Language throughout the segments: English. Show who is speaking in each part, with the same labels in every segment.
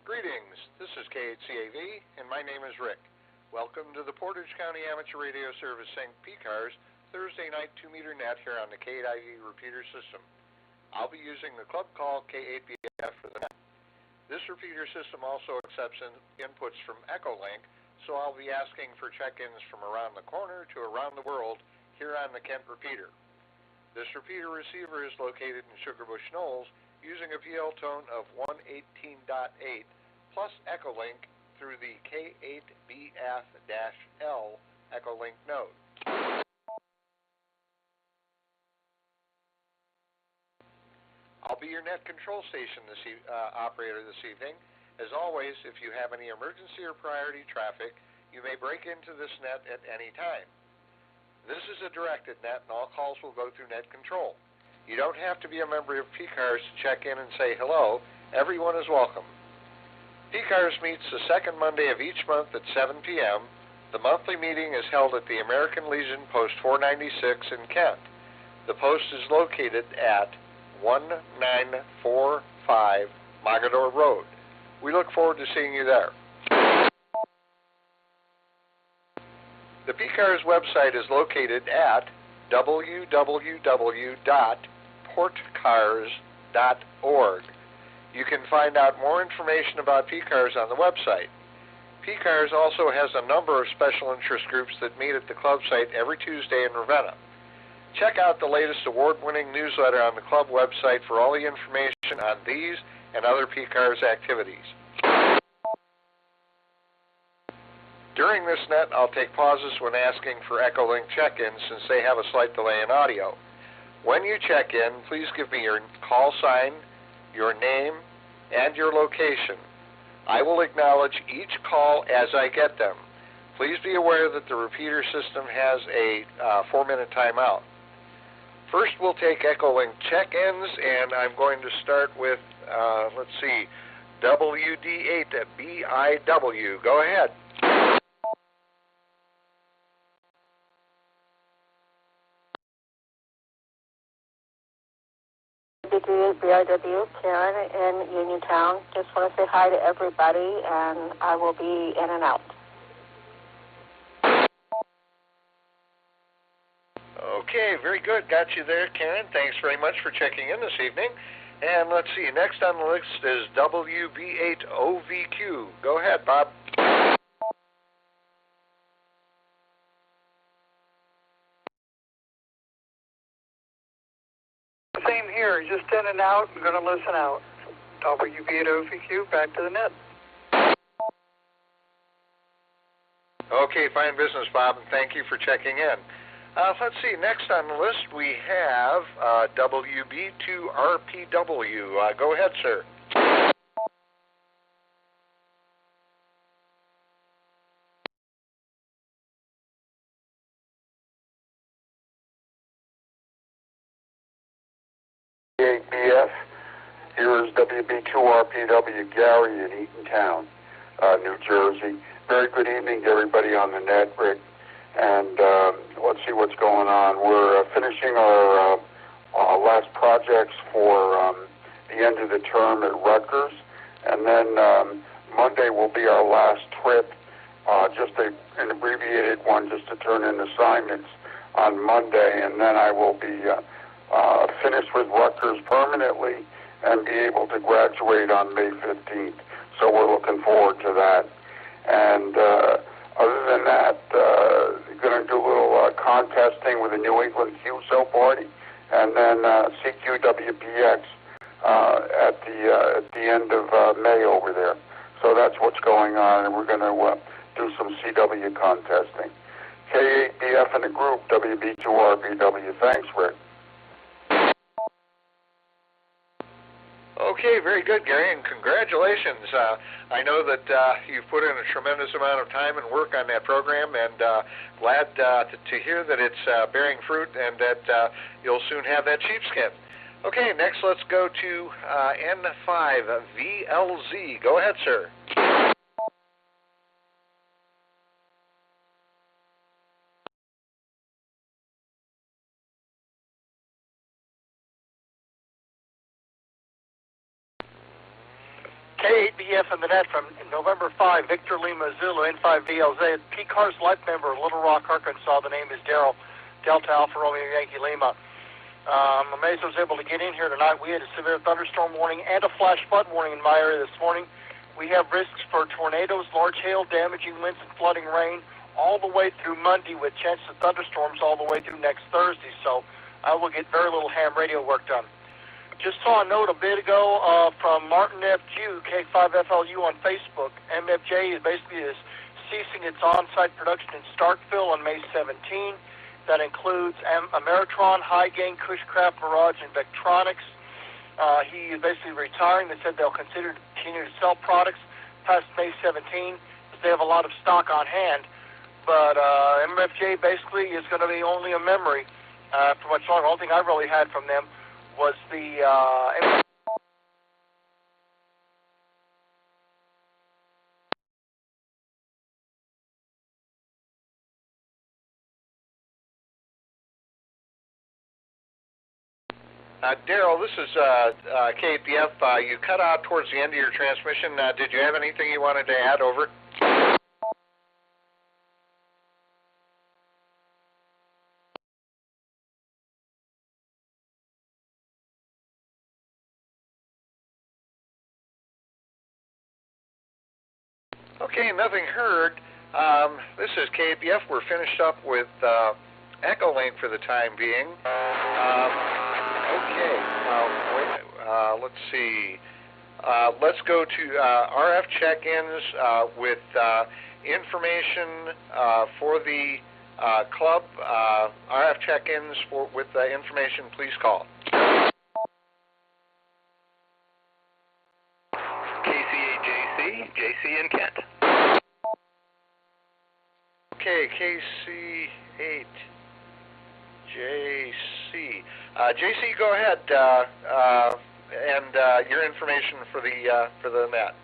Speaker 1: Greetings, this is K8BF, and my name is Rick. Welcome to the Portage County Amateur Radio Service Sync PCARS Thursday night 2-meter net here on the K8BF repeater system. I'll be using the club call K8BF for the net. This repeater system also accepts inputs from Echolink, so I'll be asking for check-ins from around the corner to around the world here on the Kent repeater. This repeater receiver is located in Sugarbush Knolls using a PL tone of 118.8 plus Echolink through the K8BF-L Echolink node. I'll be your net control station operator this evening. As always, if you have any emergency or priority traffic, you may break into this net at any time. This is a directed net, and all calls will go through net control. You don't have to be a member of PCARS to check in and say hello. Everyone is welcome. PCARS meets the second Monday of each month at 7 p.m. The monthly meeting is held at the American Legion Post 496 in Kent. The post is located at 1945 Mogador Road. We look forward to seeing you there. The PCARS website is located at www.portcars.org. You can find out more information about PCARS on the website. PCARS also has a number of special interest groups that meet at the club site every Tuesday in Ravenna. Check out the latest award-winning newsletter on the club website for all the information on these and other PCARS activities. During this net, I'll take pauses when asking for Echolink check-ins since they have a slight delay in audio. When you check in, please give me your call sign, your name, and your location. I will acknowledge each call as I get them. Please be aware that the repeater system has a 4-minute timeout. First, we'll take Echolink check-ins, and I'm going to start with, WD8BIW. Go ahead.
Speaker 2: K8BF, Karen in Uniontown. Just want to say hi to everybody, and I will be in and out.
Speaker 1: Okay, very good. Got you there, Karen. Thanks very much for checking in this evening. And let's see, next on the list is WB8OVQ. Go ahead, Bob.
Speaker 3: Same here, just in and out. I'm going to listen out. WB8OVQ, back to the net.
Speaker 1: Okay, fine business, Bob, and thank you for checking in. Let's see, next on the list we have WB2RPW. Go ahead, sir.
Speaker 4: K8BF, here is WB2RPW Gary in Eatontown, New Jersey. Very good evening to everybody on the net, Rick. And let's see what's going on. We're finishing our last projects for the end of the term at Rutgers. And then Monday will be our last trip, just an abbreviated one just to turn in assignments on Monday. And then I will be finished with Rutgers permanently and be able to graduate on May 15th. So we're looking forward to that. And other than that, going to do a little contesting with the New England QSO party, and then CQWPX at the end of May over there. So that's what's going on, and we're going to do some CW contesting. K8BF in the group, WB2RBW. Thanks, Rick.
Speaker 1: Okay, very good, Gary, and congratulations. I know that you've put in a tremendous amount of time and work on that program, and glad to hear that it's bearing fruit and that you'll soon have that sheepskin. Okay, next let's go to N5VLZ. Go ahead, sir.
Speaker 3: K8BF in the net from November 5, Victor Lima Zulu, N5VLZ, PCARS Life member, Little Rock, Arkansas. The name is Daryl, Delta Alpha Romeo Yankee Lima. I'm amazed I was able to get in here tonight. We had a severe thunderstorm warning and a flash flood warning in my area this morning. We have risks for tornadoes, large hail, damaging winds, and flooding rain all the way through Monday, with chances of thunderstorms all the way through next Thursday. So I will get very little ham radio work done. Just saw a note a bit ago from Martin FQ, K8BF on Facebook. MFJ is basically ceasing its on-site production in Starkville on May 17. That includes Ameritron, High Gain, Cushcraft, Mirage, and Vectronics. He is basically retiring. They said they'll consider to continue to sell products past May 17 because they have a lot of stock on hand. But MFJ basically is going to be only a memory for much longer. The only thing I really had from them was the
Speaker 1: Daryl, this is K8BF. You cut out towards the end of your transmission. Did you have anything you wanted to add? Over. Okay, nothing heard. This is K8BF. We're finished up with Echolink for the time being. Let's see. Let's go to RF check-ins with information for the club. RF check-ins with information, please call.
Speaker 5: K8JC, JC in Kent.
Speaker 1: Okay, KC8JC. JC, go ahead, and your information for the net.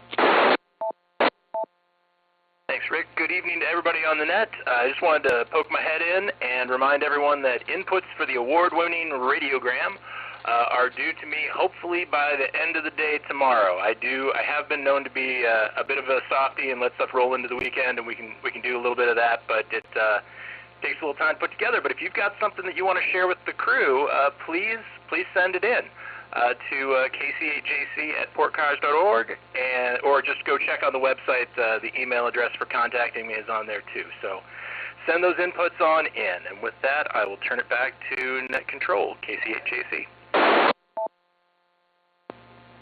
Speaker 5: Thanks, Rick. Good evening to everybody on the net. I just wanted to poke my head in and remind everyone that inputs for the award-winning radiogram are due to me hopefully by the end of the day tomorrow. I have been known to be a bit of a softie and let stuff roll into the weekend, and we can do a little bit of that, but it takes a little time to put together. But if you've got something that you want to share with the crew, please send it in to kc8jc@portcars.org, or just go check on the website. The email address for contacting me is on there too. So send those inputs on in. And with that, I will turn it back to Net Control, KC8JC.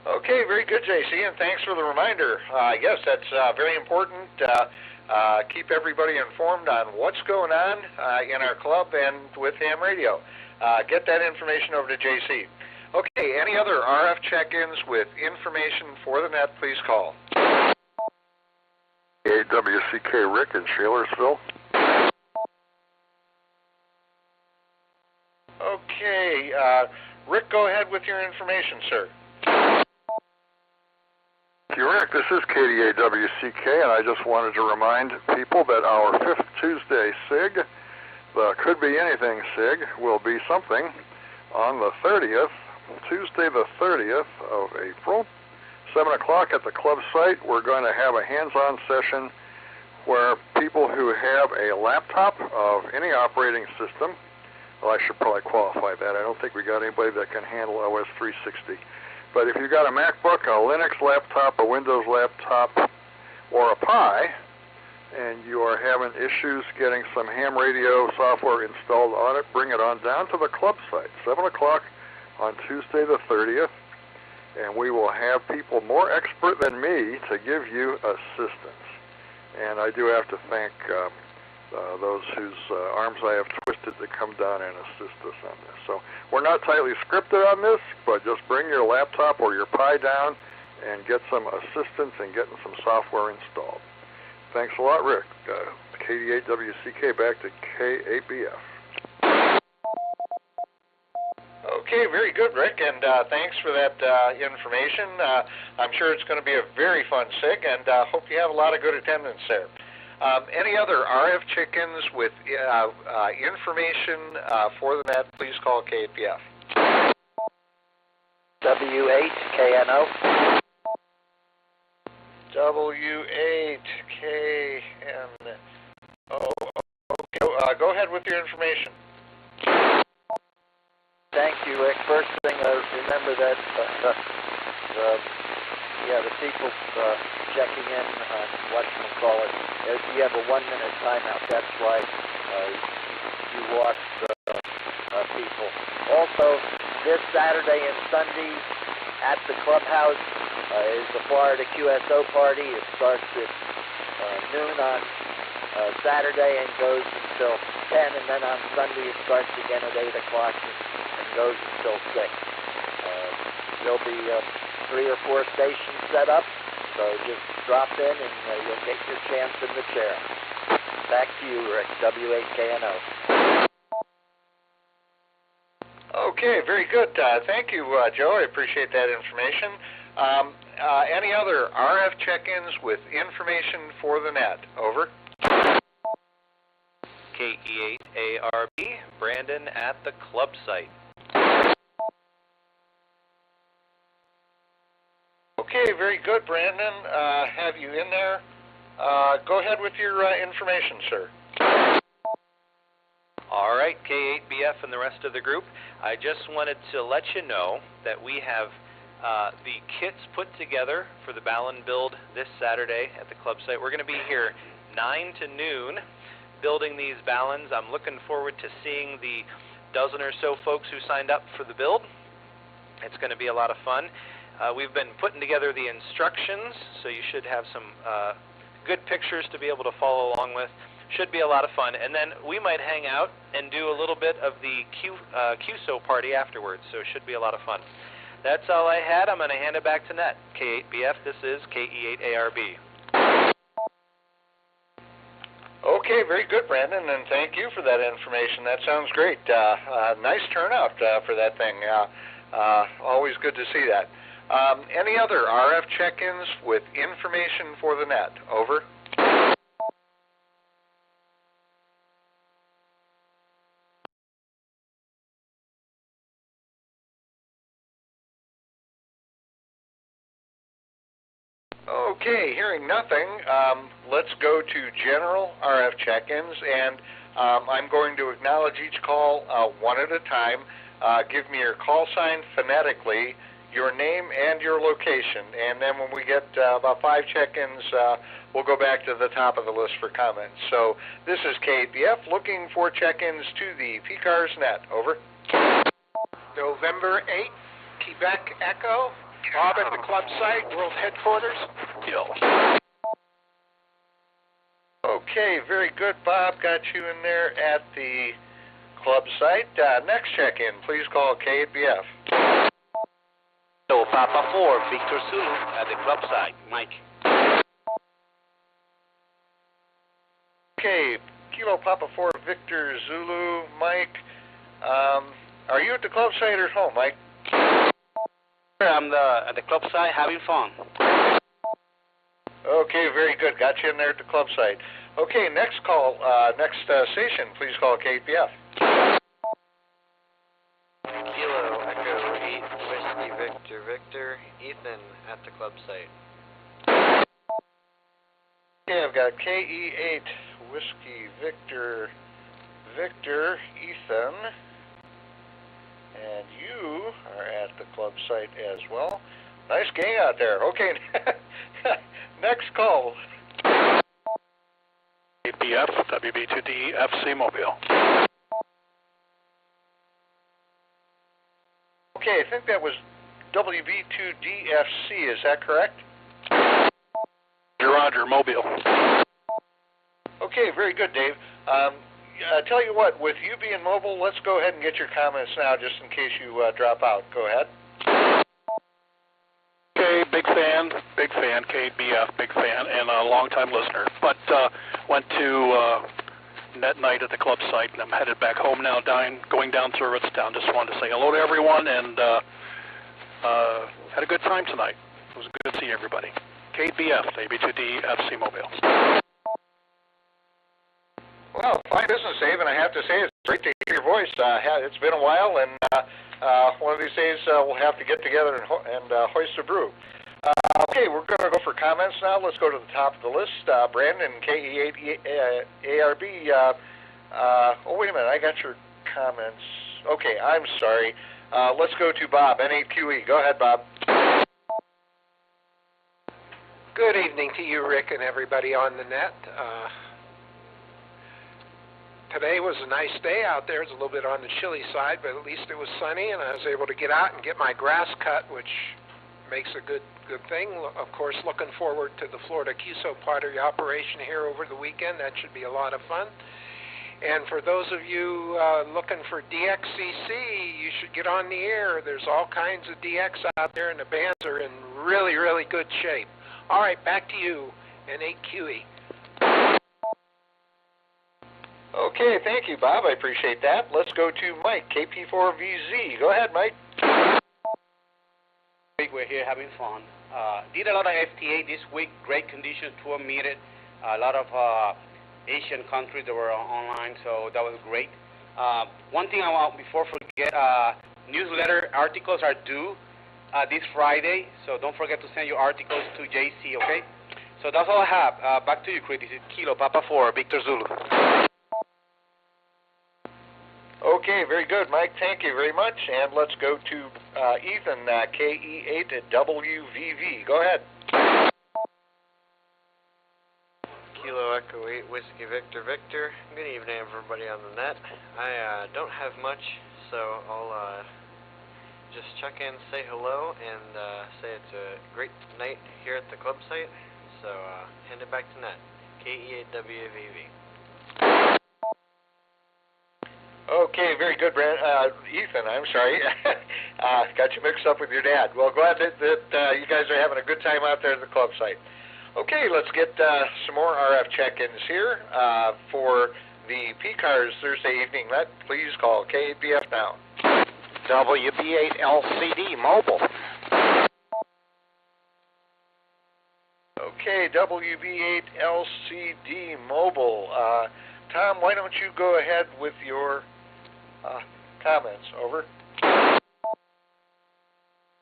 Speaker 1: Okay, very good, JC, and thanks for the reminder. Yes, that's very important. Keep everybody informed on what's going on in our club and with ham radio. Get that information over to JC. Okay, any other RF check-ins with information for the net, please call.
Speaker 4: AWCK Rick in Shalersville.
Speaker 1: Okay, Rick, go ahead with your information, sir.
Speaker 4: Thank you, Rick. This is KDAWCK, and I just wanted to remind people that our 5th Tuesday SIG, the Could Be Anything SIG, will be something on the 30th, Tuesday the 30th of April, 7 o'clock at the club site. We're going to have a hands-on session where people who have a laptop of any operating system, well, I should probably qualify that. I don't think we got anybody that can handle OS 360. But if you've got a MacBook, a Linux laptop, a Windows laptop, or a Pi, and you are having issues getting some ham radio software installed on it, bring it on down to the club site, 7 o'clock on Tuesday the 30th, and we will have people more expert than me to give you assistance. And I do have to thank those whose arms I have twisted to come down and assist us on this. So we're not tightly scripted on this, but just bring your laptop or your Pi down and get some assistance in getting some software installed. Thanks a lot, Rick. KD8WCK back to K8BF.
Speaker 1: Okay, very good, Rick, and thanks for that information. I'm sure it's going to be a very fun SIG, and hope you have a lot of good attendance there. Any other RF chickens with information for the net, please call K8BF.
Speaker 6: W8KNO.
Speaker 1: W8KNO. Okay, go ahead with your information.
Speaker 6: Thank you, Rick. First thing, remember that the people checking in on whatchamacallit, you have a 1-minute timeout. That's why you lost people. Also, this Saturday and Sunday at the clubhouse is the Florida QSO party. It starts at noon on Saturday and goes until 10, and then on Sunday it starts again at 8 o'clock and goes until 6. There'll be 3 or 4 stations set up, so just drop in and you'll get your chance in the chair. Back to you, Rick, W8KNO.
Speaker 1: Okay, very good. Thank you, Joe. I appreciate that information. Any other RF check-ins with information for the net? Over.
Speaker 7: K8BF, Brandon at the club site.
Speaker 1: Okay, very good, Brandon. Have you in there? Go ahead with your information, sir.
Speaker 7: All right, K8BF and the rest of the group. I just wanted to let you know that we have the kits put together for the Ballon build this Saturday at the club site. We're going to be here 9 to noon building these Ballons. I'm looking forward to seeing the dozen or so folks who signed up for the build. It's going to be a lot of fun. We've been putting together the instructions, so you should have some good pictures to be able to follow along with. Should be a lot of fun. And then we might hang out and do a little bit of the QSO party afterwards, so it should be a lot of fun. That's all I had. I'm going to hand it back to Net. K8BF, this is KE8ARB.
Speaker 1: Okay, very good, Brandon, and thank you for that information. That sounds great. Nice turnout for that thing. Always good to see that. Any other RF check-ins with information for the net? Over. Okay, hearing nothing, let's go to general RF check-ins, and I'm going to acknowledge each call one at a time. Give me your call sign phonetically, your name and your location, and then when we get about 5 check-ins, we'll go back to the top of the list for comments. So this is K8BF looking for check-ins to the PCARS net. Over.
Speaker 3: November 8th, Quebec Echo. Bob at the club site, world headquarters.
Speaker 1: Okay, very good, Bob. Got you in there at the club site. Next check-in, please call K8BF.
Speaker 8: So, Papa 4, Victor Zulu at the club site. Mike.
Speaker 1: Okay, Kilo Papa 4, Victor Zulu. Mike, are you at the club site or at home, Mike?
Speaker 8: I'm at the club site having fun.
Speaker 1: Okay, very good. Got you in there at the club site. Okay, next call, next station, please call K8BF.
Speaker 9: Kilo Echo 8 Whiskey Victor Victor Ethan at the club site.
Speaker 1: Okay, I've got KE8 Whiskey Victor Victor Ethan. And you are at the club site as well. Nice gang out there. Okay, next call.
Speaker 10: K8BF, WB2D FC Mobile.
Speaker 1: Okay, I think that was WB2DFC, is that correct?
Speaker 10: Roger, Mobile.
Speaker 1: Okay, very good, Dave. Tell you what, with you being mobile, let's go ahead and get your comments now, just in case you drop out. Go ahead.
Speaker 10: Okay, big fan, K8BF, big fan, and a long-time listener. But went to net night at the club site, and I'm headed back home now, going down through Ritztown. Just wanted to say hello to everyone, and had a good time tonight. It was good to see everybody. K8BF, WB2D FC Mobile.
Speaker 1: Well, fine business, Dave, and I have to say it's great to hear your voice. It's been a while, and one of these days we'll have to get together and hoist a brew. Okay, we're going to go for comments now. Let's go to the top of the list. Brandon, K8ARB. Oh, wait a minute. I got your comments. Okay, I'm sorry. Let's go to Bob, N8QE. Go ahead, Bob.
Speaker 11: Good evening to you, Rick, and everybody on the net. Today was a nice day out there. It's a little bit on the chilly side, but at least it was sunny, and I was able to get out and get my grass cut, which makes a good thing. Of course, looking forward to the Florida QSO pottery operation here over the weekend. That should be a lot of fun. And for those of you looking for DXCC, you should get on the air. There's all kinds of DX out there, and the bands are in really, really good shape. All right, back to you, N8QE.
Speaker 1: Okay, thank you, Bob. I appreciate that. Let's go to Mike, KP4VZ. Go ahead, Mike.
Speaker 12: We're here having fun. Did a lot of FTA this week. Great conditions, 12 meters. A lot of Asian countries that were online, so that was great. One thing I want, before I forget, newsletter articles are due this Friday, so don't forget to send your articles to JC, okay? So that's all I have. Back to you, Chris. This is Kilo Papa 4, Victor Zulu.
Speaker 1: Okay, very good, Mike. Thank you very much. And let's go to Ethan, KE8WVV. Go ahead.
Speaker 9: Kilo Echo 8 Whiskey Victor Victor. Good evening, everybody on the net. I don't have much, so I'll just check in, say hello, and say it's a great night here at the club site. So hand it back to net. KE8WVV.
Speaker 1: Okay, very good, Ethan. I'm sorry. Got you mixed up with your dad. Well, glad that you guys are having a good time out there at the club site. Okay, let's get some more RF check-ins here for the PCARS Thursday evening. Please call K8BF now.
Speaker 13: WB8LCD Mobile.
Speaker 1: Okay, WB8LCD Mobile. Tom, why don't you go ahead with your comments? Over.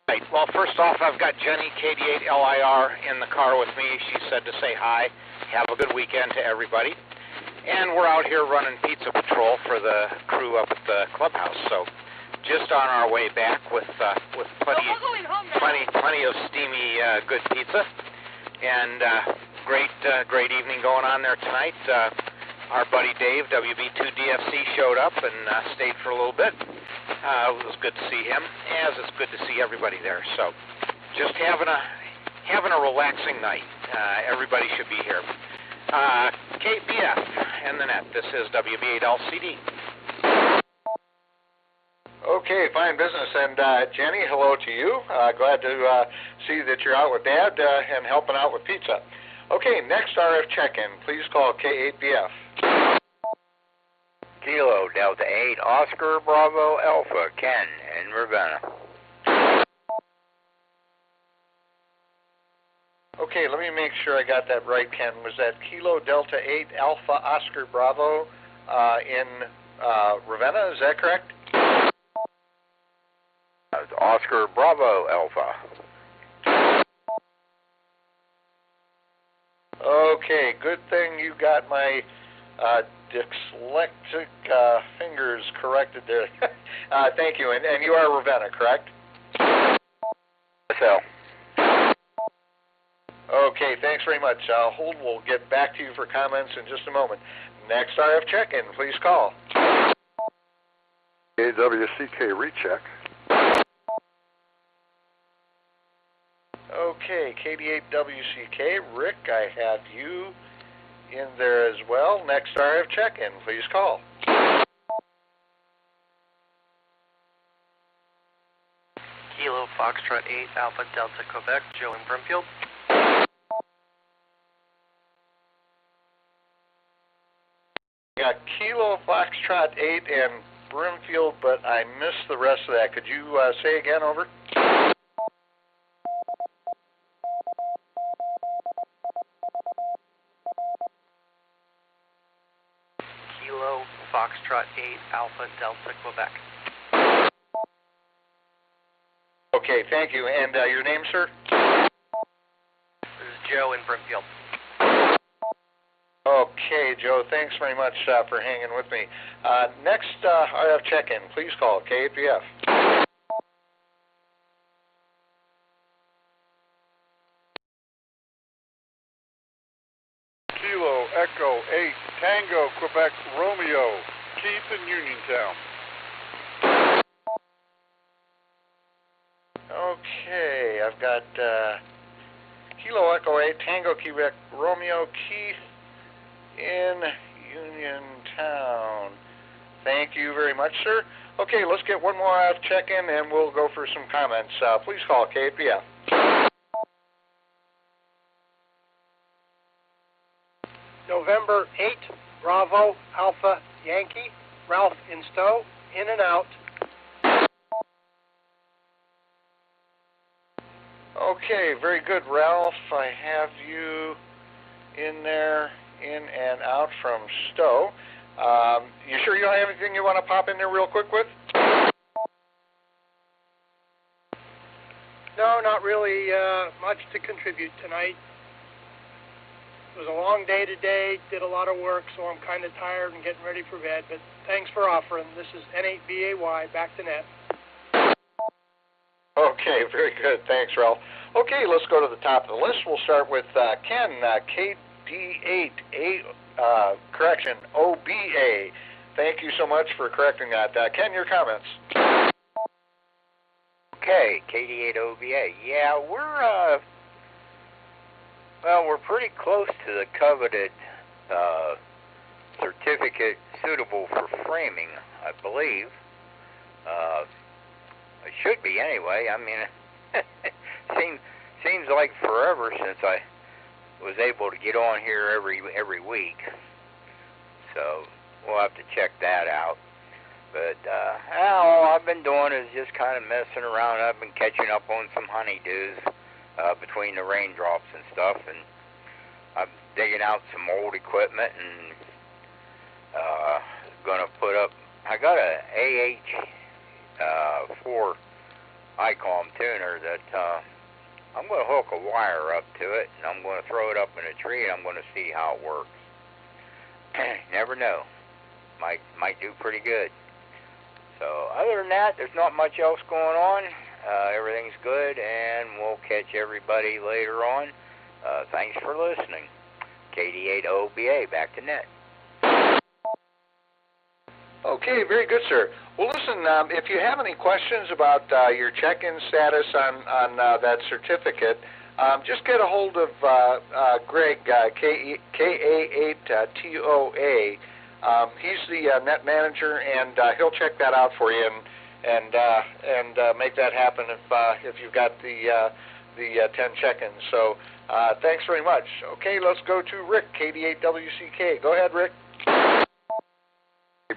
Speaker 13: Right. Well, first off, I've got Jenny, KD8LIR, in the car with me. She said to say hi. Have a good weekend to everybody. And we're out here running pizza patrol for the crew up at the clubhouse. So just on our way back with plenty of steamy good pizza. And great evening going on there tonight. Our buddy Dave, WB2DFC, showed up and stayed for a little bit. It was good to see him, as it's good to see everybody there. So just having a relaxing night. Everybody should be here. K8BF and the net. This is WB8LCD.
Speaker 1: Okay, fine business. And Jenny, hello to you. Glad to see that you're out with Dad and helping out with pizza. Okay, next RF check-in. Please call K8BF.
Speaker 14: Kilo Delta 8 Oscar Bravo Alpha Ken in Ravenna.
Speaker 1: Okay, let me make sure I got that right, Ken. Was that Kilo Delta 8 Alpha Oscar Bravo in Ravenna? Is that correct?
Speaker 14: It's Oscar Bravo Alpha.
Speaker 1: Okay, good thing you got my dyslexic fingers corrected there. Thank you. And you are Ravenna, correct?
Speaker 14: So.
Speaker 1: Okay, thanks very much. Hold. We'll get back to you for comments in just a moment. Next RF check-in, please call.
Speaker 4: AWCK recheck.
Speaker 1: Okay, KD8WCK. Rick, I have you in there as well. Next RF check-in, please call.
Speaker 15: Kilo Foxtrot 8 Alpha Delta Quebec, Joe in Brimfield.
Speaker 1: Got Kilo Foxtrot 8 and Brimfield, but I missed the rest of that. Could you say again, over?
Speaker 15: Kilo Foxtrot 8 Alpha Delta Quebec.
Speaker 1: Okay, thank you. And your name, sir?
Speaker 15: This is Joe in Brimfield.
Speaker 1: Okay, Joe, thanks very much for hanging with me. Next RF check-in, please call K8BF.
Speaker 16: Kilo Echo 8 Tango Quebec Romeo, Keith in Uniontown.
Speaker 1: Okay, I've got Kilo Echo 8 Tango Quebec Romeo, Keith in Uniontown. Thank you very much, sir. Okay, let's get one more RF check-in and we'll go for some comments. Please call K8BF.
Speaker 17: November 8, Bravo, Alpha, Yankee, Ralph in Stowe, in and out.
Speaker 1: Okay, very good, Ralph. I have you in there, in and out from Stowe. You sure you don't have anything you want to pop in there real quick with?
Speaker 17: No, not really much to contribute tonight. It was a long day today, did a lot of work, so I'm kind of tired and getting ready for bed, but thanks for offering. This is N8BAY, back to net.
Speaker 1: Okay, very good. Thanks, Ralph. Okay, let's go to the top of the list. We'll start with Ken, OBA. Thank you so much for correcting that. Ken, your comments.
Speaker 14: Okay, KD8OBA. Yeah, we're pretty close to the coveted certificate suitable for framing, I believe. It should be anyway. I mean, seems like forever since I was able to get on here every week. So we'll have to check that out. But all I've been doing is just kind of messing around. I've been catching up on some honeydews between the raindrops and stuff, and I'm digging out some old equipment and gonna put up. I got a AH4 ICOM tuner that I'm gonna hook a wire up to it, and I'm gonna throw it up in a tree, and I'm gonna see how it works. Never know. Might do pretty good. So other than that, there's not much else going on. Everything's good, and we'll catch everybody later on. Thanks for listening. KD8OBA, back to net.
Speaker 1: Okay, very good, sir. Well, listen, if you have any questions about your check-in status on that certificate, just get a hold of Greg, KA8TOA. He's the net manager, and he'll check that out for you and make that happen if you've got the 10 check-ins. So thanks very much. Okay, let's go to Rick, KD8WCK. Go ahead, Rick.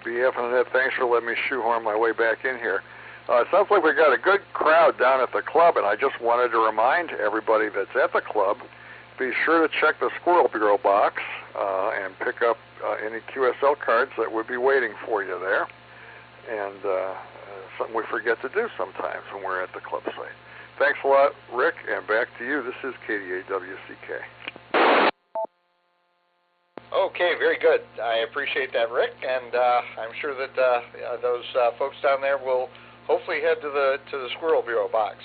Speaker 16: BF and Annette, thanks for letting me shoehorn my way back in here. It sounds like we got a good crowd down at the club, and I just wanted to remind everybody that's at the club, be sure to check the Squirrel Bureau box and pick up any QSL cards that would be waiting for you there. And something we forget to do sometimes when we're at the club site. Thanks a lot, Rick, and back to you. This is KD8WCK.
Speaker 1: Okay, very good. I appreciate that, Rick, and I'm sure that those folks down there will hopefully head to the Squirrel Bureau box.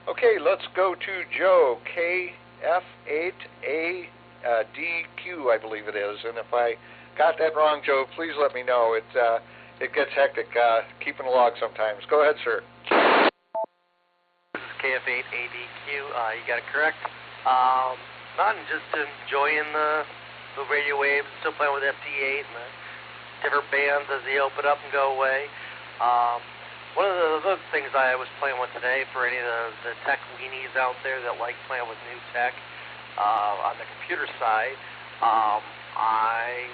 Speaker 1: Okay, let's go to Joe, KF8ADQ, I believe it is, and if I got that wrong, Joe, please let me know. It gets hectic keeping a log sometimes. Go ahead, sir.
Speaker 15: This is KF8ADQ. You got it correct. Nothing, just enjoying the radio waves, still playing with FT8 and the different bands as they open up and go away. One of the other things I was playing with today, for any of the tech weenies out there that like playing with new tech on the computer side, I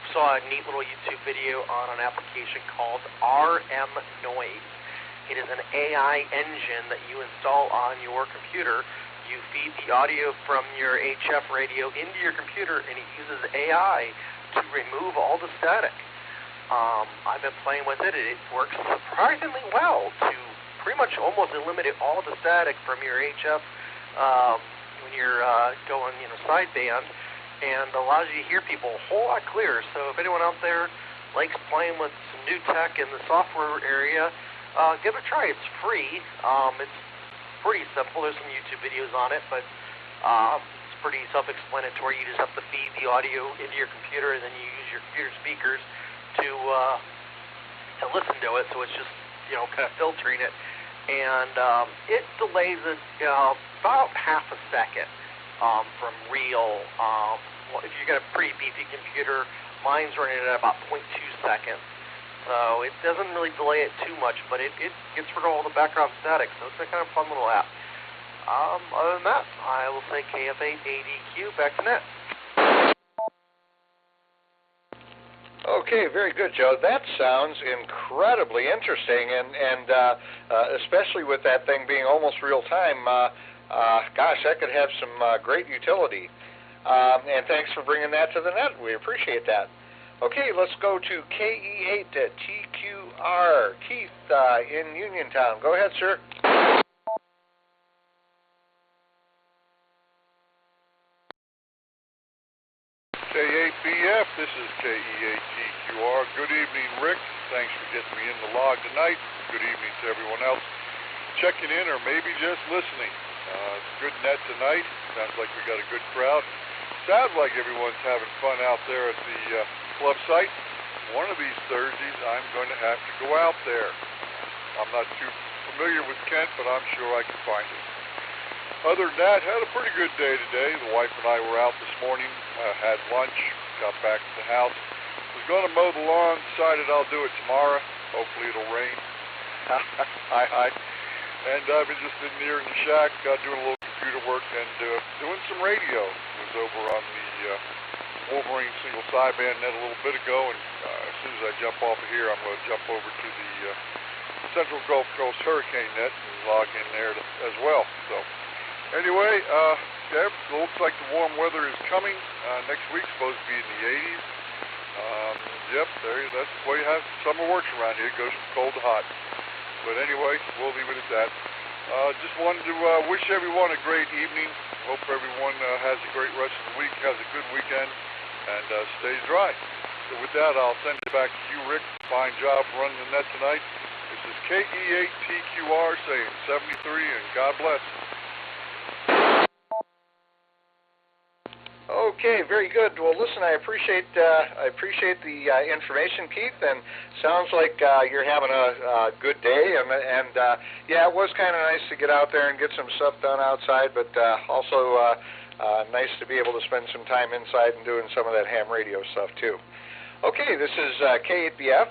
Speaker 15: saw a neat little YouTube video on an application called RM Noise. It is an AI engine that you install on your computer. You feed the audio from your HF radio into your computer, and it uses AI to remove all the static. I've been playing with it. It works surprisingly well to pretty much almost eliminate all the static from your HF when you're going, sideband, and allows you to hear people a whole lot clearer. So if anyone out there likes playing with some new tech in the software area, give it a try. It's free. It's pretty simple. There's some YouTube videos on it, but it's pretty self-explanatory. You just have to feed the audio into your computer, and then you use your computer speakers to listen to it. So it's just kind of filtering it, and it delays it about half a second from real. If you got a pretty beefy computer, mine's running at about 0.2 seconds. So it doesn't really delay it too much, but it gets rid of all the background static, so it's a kind of fun little app. Other than that, I will say KF8ADQ, back to net.
Speaker 1: Okay, very good, Joe. That sounds incredibly interesting, and especially with that thing being almost real time, gosh, that could have some great utility. And thanks for bringing that to the net. We appreciate that. Okay, let's go to K8TQR. Keith in Uniontown. Go ahead, sir.
Speaker 18: K8BF, this is K8TQR. Good evening, Rick. Thanks for getting me in the log tonight. Good evening to everyone else checking in or maybe just listening. Good net tonight. Sounds like we got a good crowd. Sounds like everyone's having fun out there at the club site. One of these Thursdays, I'm going to have to go out there. I'm not too familiar with Kent, but I'm sure I can find it. Other than that, had a pretty good day today. The wife and I were out this morning, had lunch, got back to the house. Was going to mow the lawn, decided I'll do it tomorrow. Hopefully it'll rain. Hi. And I've been just in here in the shack, doing a little computer work and doing some radio. Was over on the Wolverine single sideband net a little bit ago, and as soon as I jump off of here, I'm going to jump over to the Central Gulf Coast Hurricane net and log in there as well. So anyway, yeah, it looks like the warm weather is coming. Next week's supposed to be in the 80s. Yep, that's the way summer works around here. It goes from cold to hot. But anyway, we'll leave it at that. Just wanted to wish everyone a great evening. Hope everyone has a great rest of the week, has a good weekend, and stays dry. So with that, I'll send it back to you, Rick. Fine job running the net tonight. This is KE8TQR saying 73, and God bless.
Speaker 1: Okay, very good. Well, listen, I appreciate the information, Keith, and sounds like you're having a good day. And yeah, it was kind of nice to get out there and get some stuff done outside, but also nice to be able to spend some time inside and doing some of that ham radio stuff too. Okay, this is K8BF.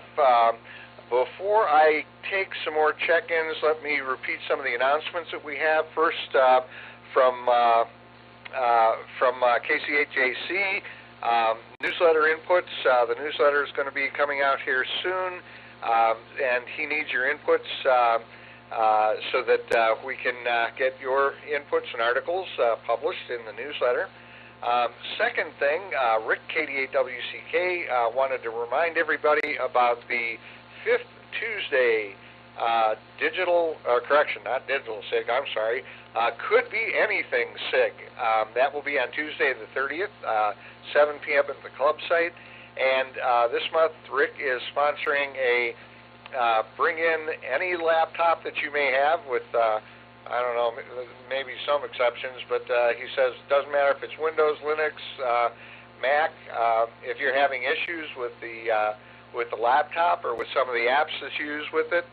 Speaker 1: Before I take some more check-ins, let me repeat some of the announcements that we have. First, from KC8JC, newsletter inputs. The newsletter is going to be coming out here soon, and he needs your inputs so that we can get your inputs and articles published in the newsletter. Second thing, Rick, KD8WCK, wanted to remind everybody about the 5th Tuesday Could Be Anything SIG. That will be on Tuesday the 30th, 7 p.m. at the club site. And this month, Rick is sponsoring a bring in any laptop that you may have with, I don't know, maybe some exceptions, but he says it doesn't matter if it's Windows, Linux, Mac. If you're having issues with the laptop or with some of the apps that you use with it,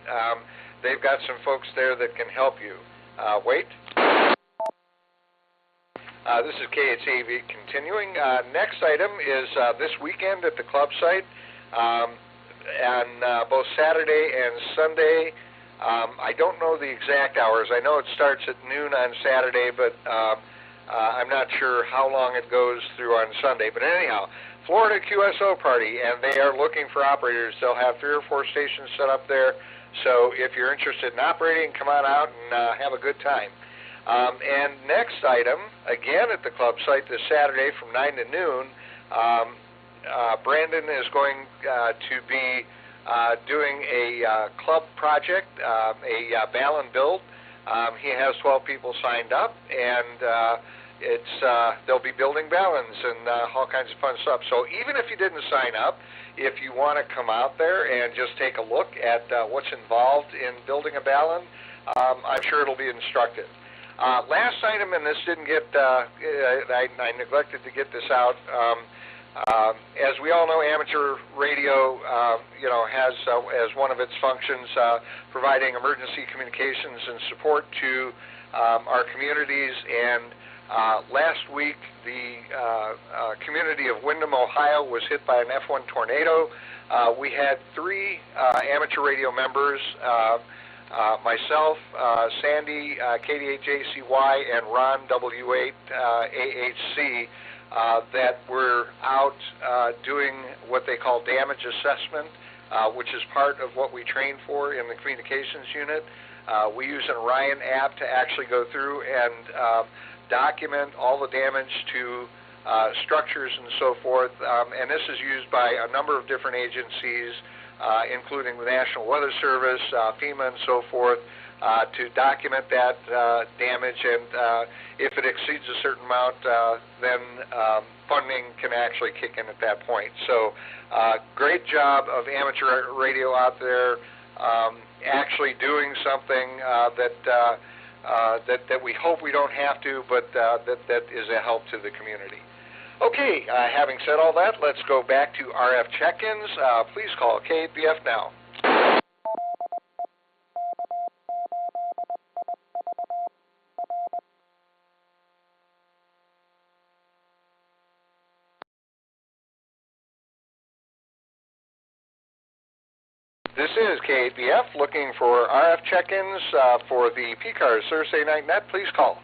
Speaker 1: they've got some folks there that can help you. Wait. This is K8BF continuing. Next item is this weekend at the club site on both Saturday and Sunday. I don't know the exact hours. I know it starts at noon on Saturday, but I'm not sure how long it goes through on Sunday. But anyhow, Florida QSO party, and they are looking for operators. They'll have 3 or 4 stations set up there. So if you're interested in operating, come on out and have a good time. And next item, again at the club site this Saturday from 9 to noon, Brandon is going to be doing a club project, a Ballon build. He has 12 people signed up, and they'll be building balance and all kinds of fun stuff. So even if you didn't sign up, if you want to come out there and just take a look at what's involved in building a balun, I'm sure it'll be instructive. Last item, and this didn't get, I neglected to get this out. As we all know, amateur radio, has as one of its functions providing emergency communications and support to our communities. And last week, the community of Windham, Ohio, was hit by an F1 tornado. We had 3 amateur radio members, myself, Sandy, KD8JCY, and Ron W8AHC, that were out doing what they call damage assessment, which is part of what we train for in the communications unit. We use an Orion app to actually go through and document all the damage to structures and so forth, and this is used by a number of different agencies, including the National Weather Service, FEMA, and so forth, to document that damage, and if it exceeds a certain amount, then funding can actually kick in at that point. So great job of amateur radio out there actually doing something that we hope we don't have to, but that is a help to the community. Okay, having said all that, let's go back to RF check-ins. Please call K8BF now. This is K8BF looking for RF check-ins for the PCARS Thursday Night Net. Please call.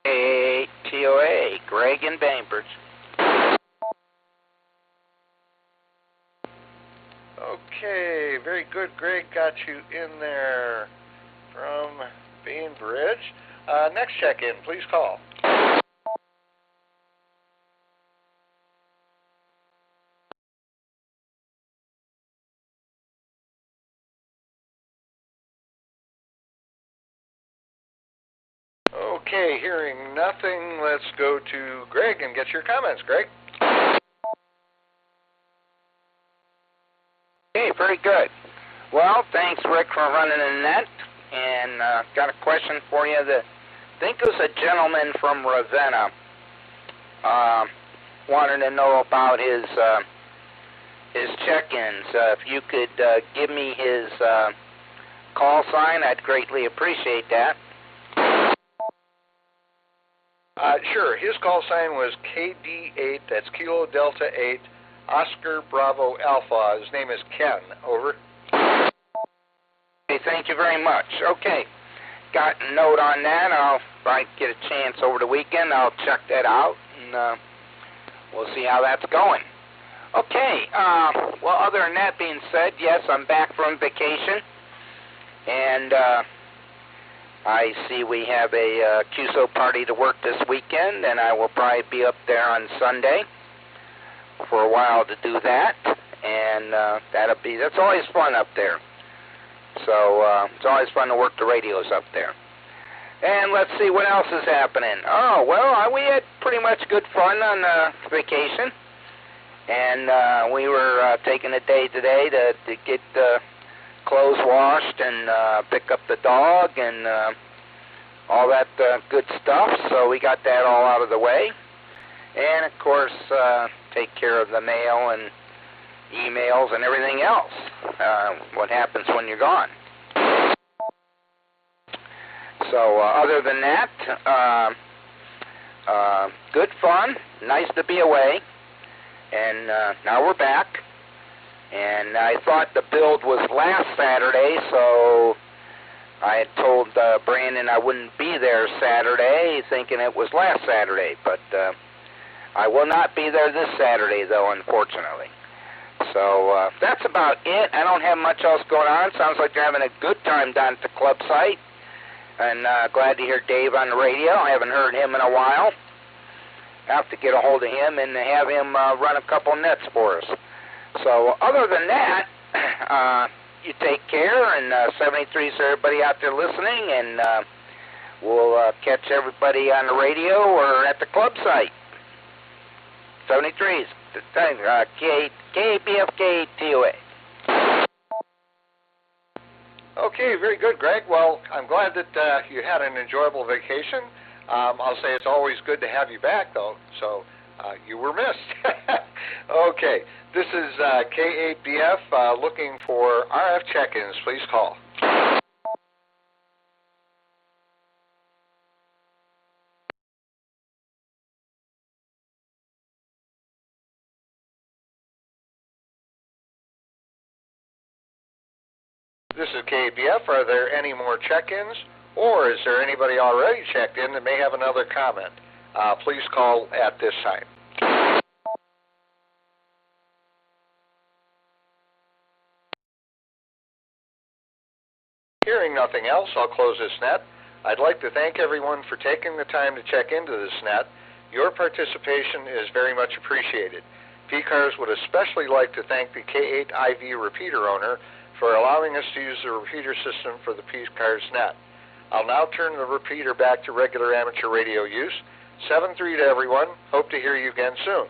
Speaker 19: K8TOA, Greg in Bainbridge.
Speaker 1: Okay, very good. Greg got you in there from Bainbridge. Next check-in, please call. Okay, hearing nothing, let's go to Greg and get your comments. Greg?
Speaker 19: Okay, very good. Well, thanks, Rick, for running the net. And got a question for you. I think it was a gentleman from Ravenna wanted to know about his check-ins. If you could give me his call sign, I'd greatly appreciate that.
Speaker 1: Sure. His call sign was KD8, that's Kilo Delta 8, Oscar Bravo Alpha. His name is Ken. Over.
Speaker 19: Okay, thank you very much. Okay, got a note on that. If I get a chance over the weekend, I'll check that out, and we'll see how that's going. Okay, well, other than that being said, yes, I'm back from vacation, and I see we have a QSO party to work this weekend, and I will probably be up there on Sunday for a while to do that, and that's always fun up there. So it's always fun to work the radios up there. And let's see what else is happening. Oh, well, we had pretty much good fun on vacation, and we were taking a day today to get clothes washed and pick up the dog and all that good stuff. So we got that all out of the way. And, of course, take care of the mail and emails and everything else, what happens when you're gone. So other than that, good fun, nice to be away. And now we're back. And I thought the build was last Saturday, so I had told Brandon I wouldn't be there Saturday, thinking it was last Saturday. But I will not be there this Saturday, though, unfortunately. So that's about it. I don't have much else going on. Sounds like you're having a good time down at the club site. And glad to hear Dave on the radio. I haven't heard him in a while. I have to get a hold of him and have him run a couple nets for us. So other than that, you take care, and 73 is everybody out there listening, and we'll catch everybody on the radio or at the club site. 73s, K8BF K8TOA.
Speaker 1: Okay, very good, Greg. Well, I'm glad that you had an enjoyable vacation. I'll say it's always good to have you back, though, so you were missed. Okay, this is K8BF looking for RF check-ins. Please call. This is K8BF. Are there any more check-ins, or is there anybody already checked in that may have another comment? Please call at this time. Hearing nothing else, I'll close this net. I'd like to thank everyone for taking the time to check into this net. Your participation is very much appreciated. PCARS would especially like to thank the K8IV repeater owner for allowing us to use the repeater system for the PCARS net. I'll now turn the repeater back to regular amateur radio use. 7-3 to everyone. Hope to hear you again soon.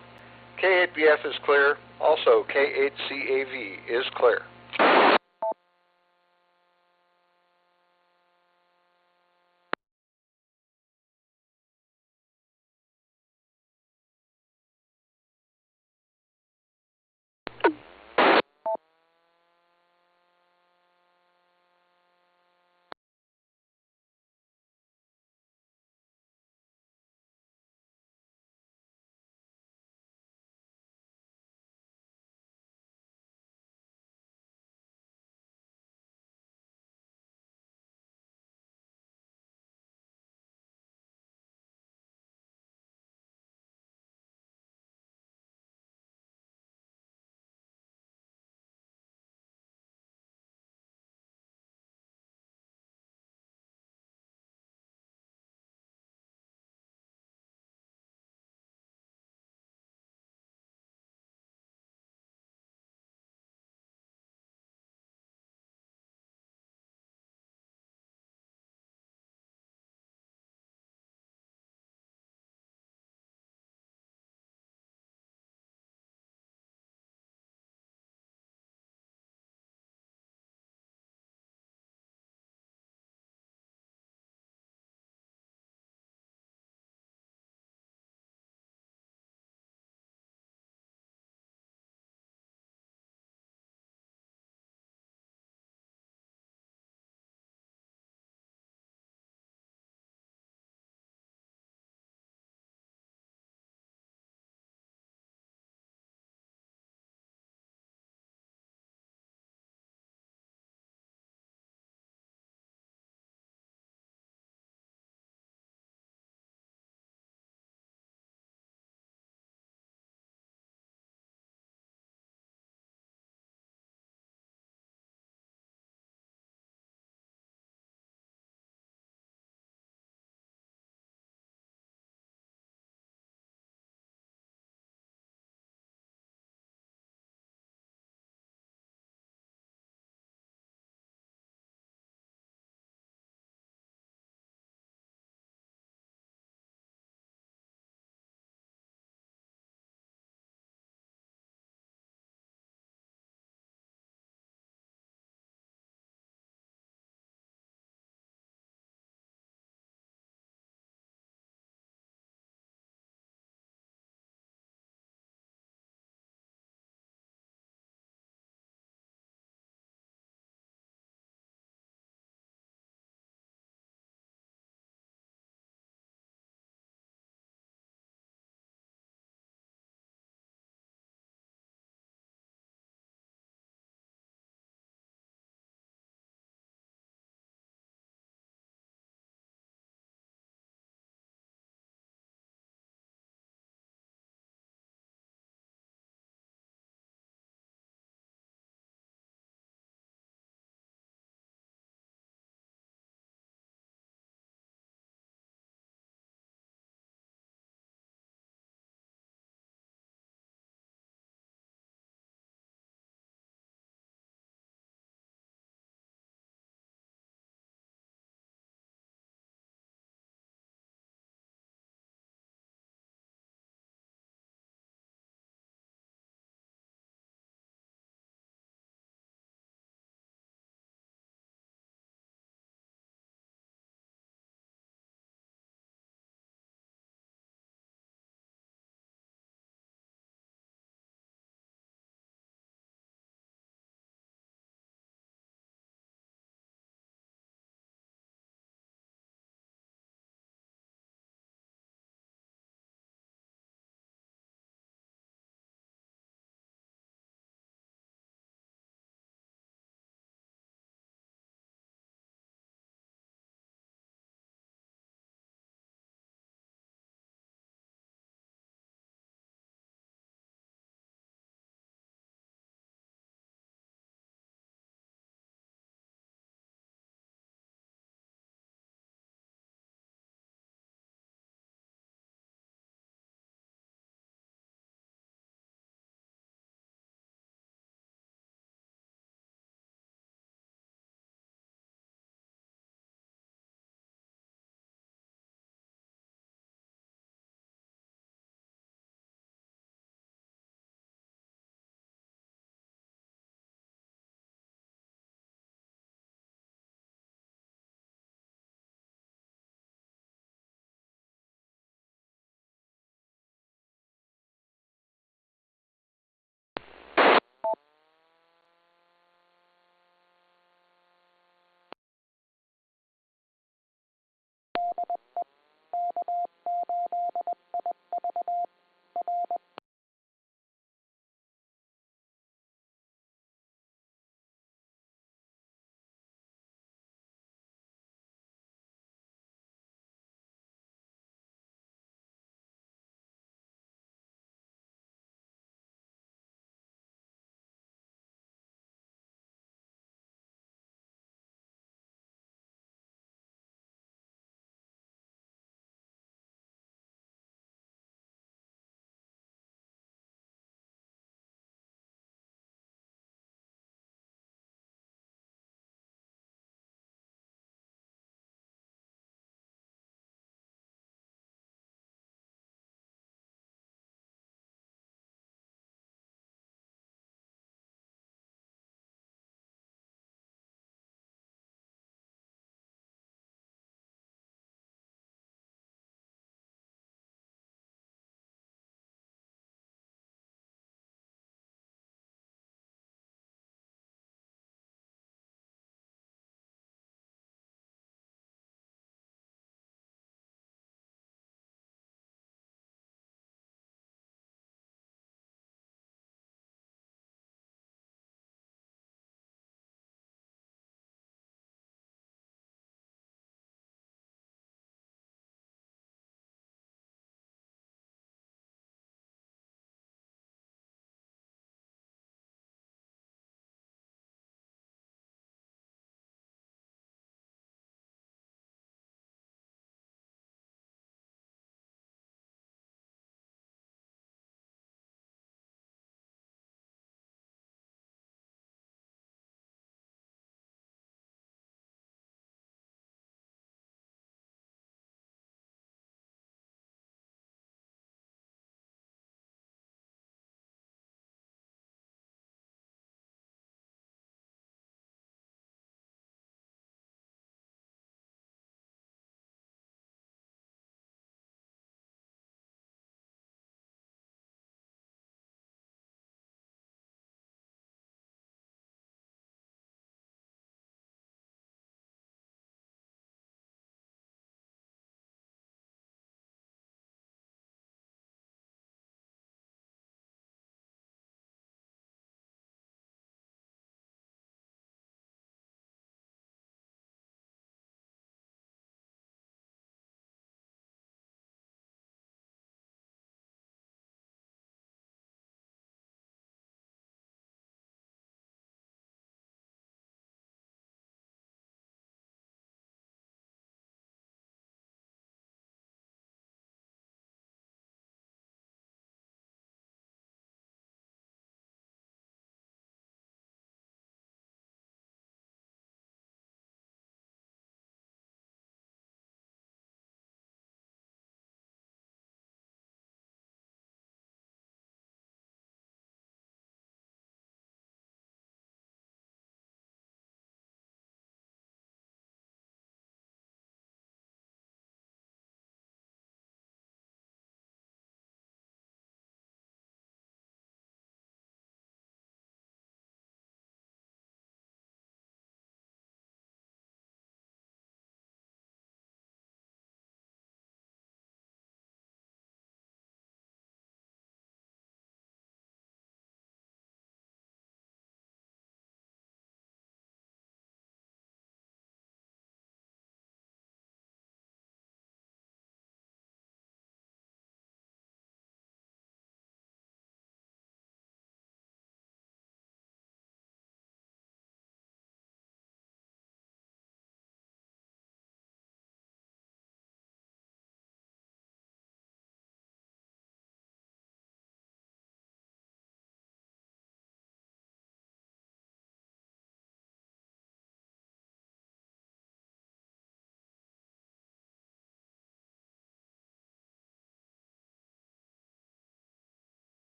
Speaker 1: K8BF is clear. Also, K8CAV is clear.